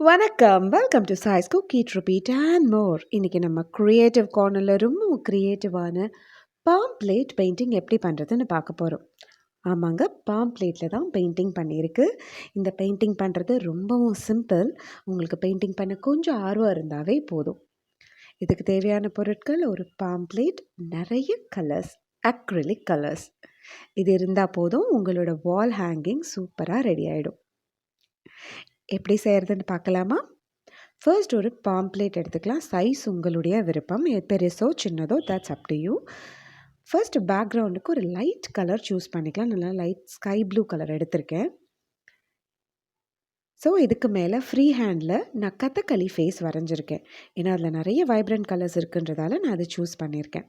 வணக்கம். Welcome to choice cook, eat, repeat and more. இன்னைக்கு நம்ம கிரியேட்டிவ் கார்னர்ல ரொம்ப கிரியேட்டிவான பாம் பிளேட் பெயிண்டிங் எப்படி பண்ணுறதுன்னு பார்க்க போகிறோம். ஆமாங்க, பாம் பிளேட்டில் தான் பெயிண்டிங் பண்ணியிருக்கு. இந்த பெயிண்டிங் பண்ணுறது ரொம்பவும் சிம்பிள். உங்களுக்கு பெயிண்டிங் பண்ண கொஞ்சம் ஆர்வம் இருந்தாவே போதும். இதுக்கு தேவையான பொருட்கள்: ஒரு பாம் பிளேட், நிறைய கலர்ஸ், அக்ரிலிக் கலர்ஸ். இது இருந்தால் போதும், உங்களோட வால் ஹேங்கிங் சூப்பராக ரெடி ஆகிடும். எப்படி செய்கிறதுன்னு பார்க்கலாமா? ஃபர்ஸ்ட் ஒரு பாம்ப்ளேட் எடுத்துக்கலாம். சைஸ் உங்களுடைய விருப்பம், பெருசோ சின்னதோ, that's up to you. First பேக்ரவுண்டுக்கு ஒரு லைட் கலர் சூஸ் பண்ணிக்கலாம். நல்லா லைட் ஸ்கை ப்ளூ கலர் எடுத்திருக்கேன். ஸோ இதுக்கு மேலே ஃப்ரீ ஹேண்டில் நான் கதகளி ஃபேஸ் வரைஞ்சிருக்கேன். ஏன்னா அதில் நிறைய வைப்ரண்ட் கலர்ஸ் இருக்குன்றதால நான் அதை சூஸ் பண்ணியிருக்கேன்.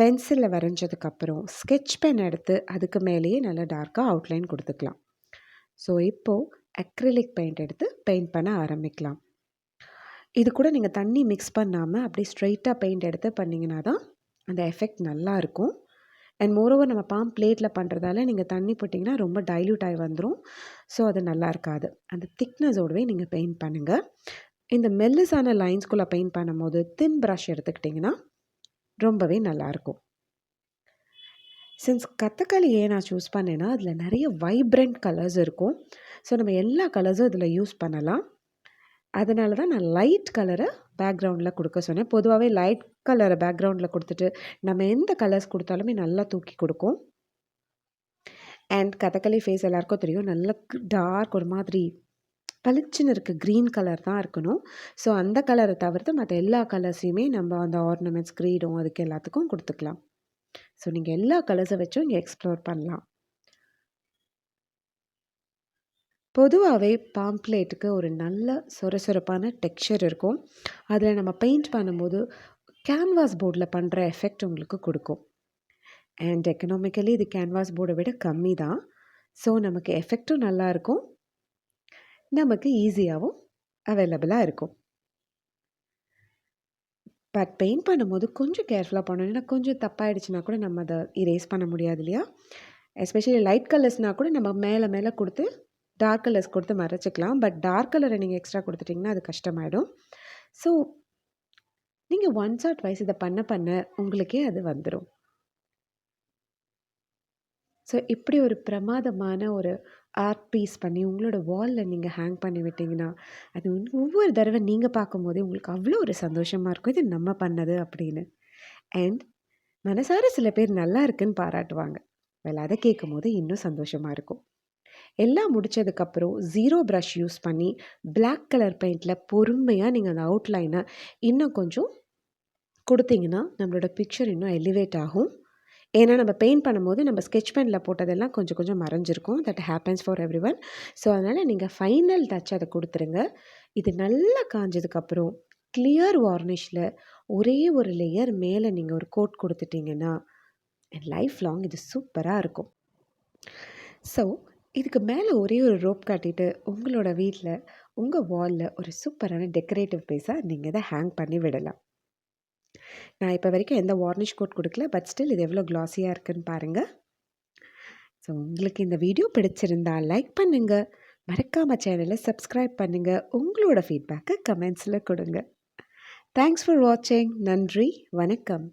பென்சிலில் வரைஞ்சதுக்கப்புறம் ஸ்கெட்ச் பென் எடுத்து அதுக்கு மேலேயே நல்லா டார்க்காக அவுட்லைன் கொடுத்துக்கலாம். ஸோ இப்போது அக்ரிலிக் பெயிண்ட் எடுத்து பெயிண்ட் பண்ண ஆரம்பிக்கலாம். இது கூட நீங்கள் தண்ணி மிக்ஸ் பண்ணாமல் அப்படியே ஸ்ட்ரைட்டாக பெயிண்ட் எடுத்து பண்ணிங்கன்னா தான் அந்த எஃபெக்ட் நல்லாயிருக்கும். அண்ட் மோரோவர் நம்ம பாம் பிளேட்டில் பண்ணுறதால நீங்கள் தண்ணி போட்டிங்கன்னா ரொம்ப டைல்யூட் ஆகி வந்துடும். ஸோ அது நல்லா இருக்காது. அந்த திக்னஸோடவே நீங்கள் பெயிண்ட் பண்ணுங்கள். இந்த மெல்லிஸான லைன்ஸ்குள்ளே பெயிண்ட் பண்ணும்போது தின் ப்ரஷ் எடுத்துக்கிட்டிங்கன்னா ரொம்பவே நல்லாயிருக்கும். சின்ஸ் கதகளி ஏன் நான் சூஸ் பண்ணேன்னா அதில் நிறைய வைப்ரண்ட் கலர்ஸ் இருக்கும். ஸோ நம்ம எல்லா கலர்ஸும் இதில் யூஸ் பண்ணலாம். அதனால தான் நான் லைட் கலரை பேக்ரவுண்டில் கொடுக்க சொன்னேன். பொதுவாகவே லைட் கலரை பேக்ரவுண்டில் கொடுத்துட்டு நம்ம எந்த கலர்ஸ் கொடுத்தாலுமே நல்லா தூக்கி கொடுக்கும். அண்ட் கதகளி ஃபேஸ் எல்லாருக்கும் தெரியும், நல்ல டார்க் ஒரு மாதிரி பளிச்சுன்னு இருக்குது க்ரீன் கலர் தான் இருக்கணும். ஸோ அந்த கலரை தவிர்த்து மற்ற எல்லா கலர்ஸையுமே நம்ம அந்த ஆர்னமெண்ட்ஸ், க்ரீடும் அதுக்கு எல்லாத்துக்கும் கொடுத்துக்கலாம். ஸோ நீங்கள் எல்லா கலர்ஸை வச்சும் இங்கே எக்ஸ்ப்ளோர் பண்ணலாம். பொதுவாகவே பாம்ப்ளேட்டுக்கு ஒரு நல்ல சொரசொரப்பான டெக்ஸ்சர் இருக்கும். அதில் நம்ம பெயிண்ட் பண்ணும்போது கேன்வாஸ் போர்டில் பண்ணுற எஃபெக்ட் உங்களுக்கு கொடுக்கும். அண்ட் எக்கனாமிக்கலி இது கேன்வாஸ் போர்டை விட கம்மி தான். ஸோ நமக்கு எஃபெக்டும் நல்லாயிருக்கும், நமக்கு ஈஸியாகவும் அவைலபிளாக இருக்கும். பட் பெயிண்ட் பண்ணும்போது கொஞ்சம் கேர்ஃபுல்லாக பண்ணணும். ஏன்னா கொஞ்சம் தப்பாயிடுச்சுன்னா கூட நம்ம அதை இரேஸ் பண்ண முடியாது இல்லையா? எஸ்பெஷலி லைட் கலர்ஸ்னால் கூட நம்ம மேலே மேலே கொடுத்து டார்க் கலர்ஸ் கொடுத்து மறைச்சிக்கலாம். பட் டார்க் கலரை நீங்கள் எக்ஸ்ட்ரா கொடுத்துட்டிங்கன்னா அது கஷ்டமாயிடும். ஸோ நீங்கள் ஒன்ஸ் ஆர் ட்வைஸ் இதை பண்ண பண்ண உங்களுக்கே அது வந்துடும். ஸோ இப்படி ஒரு பிரமாதமான ஒரு ஆர்ட் பீஸ் பண்ணி உங்களோட வாலில் நீங்கள் ஹேங் பண்ணி விட்டிங்கன்னா அது ஒவ்வொரு தடவை நீங்கள் பார்க்கும்போதே உங்களுக்கு அவ்வளோ ஒரு சந்தோஷமாக இருக்கும், இது நம்ம பண்ணது அப்படின்னு. அண்ட் மனசார சில பேர் நல்லா இருக்குன்னு பாராட்டுவாங்க. வெல், அதை கேட்கும் போது இன்னும் சந்தோஷமாக இருக்கும். எல்லாம் முடித்ததுக்கப்புறம் 0 ப்ரஷ் யூஸ் பண்ணி பிளாக் கலர் பெயிண்டில் பொறுமையாக நீங்கள் அந்த அவுட்லைனை இன்னும் கொஞ்சம் கொடுத்தீங்கன்னா நம்மளோட பிக்சர் இன்னும் எலிவேட் ஆகும். ஏன்னா நம்ம பெயிண்ட் பண்ணும்போது நம்ம ஸ்கெட்ச் பெனில் போட்டதெல்லாம் கொஞ்சம் கொஞ்சம் மறைஞ்சிருக்கும். That happens for everyone. So அதனால் நீங்கள் ஃபைனல் டச் அதை கொடுத்துருங்க. இது நல்லா காஞ்சதுக்கப்புறம் கிளியர் வார்னிஷில் ஒரே ஒரு லேயர் மேலே நீங்கள் ஒரு கோட் கொடுத்துட்டிங்கன்னா லைஃப் லாங் இது சூப்பராக இருக்கும். ஸோ இதுக்கு மேலே ஒரே ஒரு ரோப் காட்டிட்டு உங்களோட வீட்டில் உங்கள் வாலில் ஒரு சூப்பரான டெக்கரேட்டிவ் பீஸாக நீங்கள் இதை ஹேங் பண்ணி விடலாம். நான் இப்போ வரைக்கும் எந்த வார்னிஷ் கோட் கொடுக்கல, பட் ஸ்டில் இது எவ்வளோ க்ளாஸியாக இருக்குன்னு பாருங்கள். ஸோ உங்களுக்கு இந்த வீடியோ பிடிச்சிருந்தால் லைக் பண்ணுங்கள், மறக்காமல் சேனலை சப்ஸ்கிரைப் பண்ணுங்கள், உங்களோட ஃபீட்பேக்கை கமெண்ட்ஸில் கொடுங்க. தேங்க்ஸ் ஃபார் வாட்சிங். நன்றி, வணக்கம்.